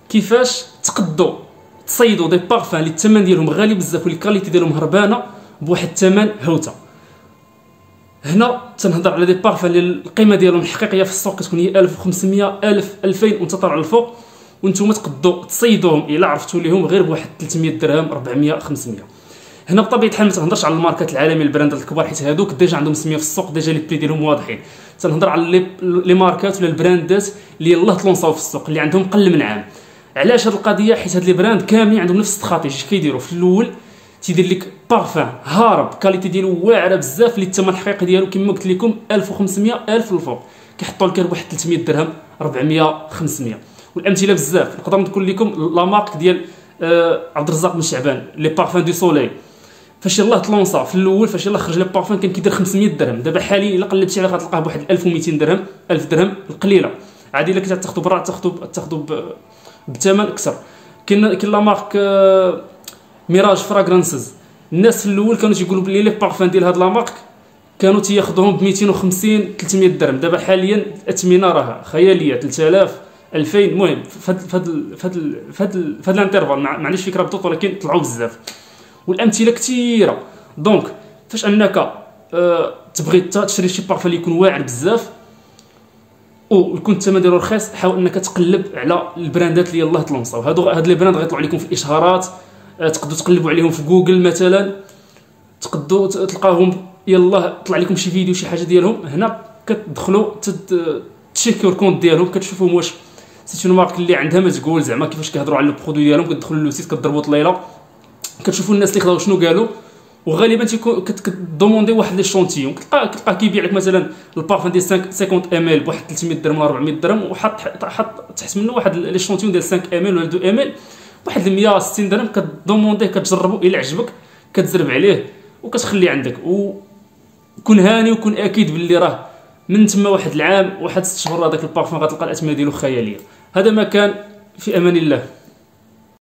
كيفاش تقدوا تصيدوا دي بارفان اللي الثمن ديالهم غالي بزاف والكاليتي ديالهم هربانه بواحد الثمن هوته. هنا تنهضر على دي بارفان اللي القيمه ديالهم الحقيقيه في السوق كتكون هي 1500 1000 2000 وانت طالع الفوق، وانتم تقدوا تصيدوهم الا عرفتوا ليهم غير بواحد 300 درهم 400 500. هنا بطبيعه الحال ما تنهضرش على الماركات العالميه البراندات الكبار حيت هذوك ديجا عندهم سميه في السوق، ديجا لي بري ديالهم واضحين. تنهضر على لي ماركات ولا البراندات اللي يلاه تلونصاو في السوق اللي عندهم قل من عام. علاش هاد القضيه؟ حيت هاد لي براند كاملين عندهم نفس الاستراتيجي. اش كيديروا في الاول؟ تيدير لك بارفان هارب كاليتي ديالو واعره بزاف اللي الثمن الحقيقي ديالو كما قلت لكم 1500 1000 الفوق، كيحطوا لك بواحد 300 درهم 400 500. والامثله بزاف، نقدر نقول لكم لا مارك ديال عبد الرزاق بن شعبان لي بارفان دو سولي، فاش يلاه تلونصا في الاول فاش يلاه خرج لي بارفان كان كيدير 500 درهم. دابا حاليا الا قلبتي عليه غتلقاه بواحد 1200 درهم 1000 درهم القليله عادي. الا كنت تاخذوا برا تاخذوا بثمن اكثر. كاين لا مارك ميراج فراغرانسز، الناس في الاول كانوا تيقولوا بلي لي بارفان ديال هاد لا مارك كانوا تياخذوهم ب 250 300 درهم. دابا حاليا الاثمنه راه خياليه 3000 2000. المهم فهاد الانترفال ما عنديش فكره بالضبط ولكن طلعوا بزاف والامثله كثيره. دونك فاش انك تبغي تشري شي بارفان اللي يكون واعر بزاف ويكون الثمن ديالو رخيص، حاول انك تقلب على البراندات اللي يلاه تلونصاو. هاد لي براند غيطلعوا لكم في الاشهارات، تقدروا تقلبوا عليهم في جوجل مثلا، تقدروا تلقاهم يلاه طلع لكم شي فيديو شي حاجه ديالهم. هنا كتدخلوا تشيكيو الكونت ديالهم، كتشوفوا واش سيت اون مارك اللي عندها ما تقول زعما كيفاش كيهضروا على البرودوي ديالهم. كتدخلوا لو سيت كتضربوا طليله كتشوفوا الناس اللي خداو شنو قالوا، وغالبا تيكون كتدوموندي واحد لي شونتيون. كتلقاه كيبيع لك مثلا البارفان ديال 50 ام ال بواحد 300 درهم ولا 400 درهم، وحط تحت منه واحد لي شونتيون ديال 5 ام ال ولا 2 ام ال واحد 160 درهم. كتدومونديه كتجربوا الى عجبك كتزرب عليه وكتخليه عندك، وكون هاني وكون اكيد باللي راه من تما واحد العام واحد 6 شهور هذاك البارفان غتلقى الاثمنه ديالو خياليه. هذا ما كان، في امان الله.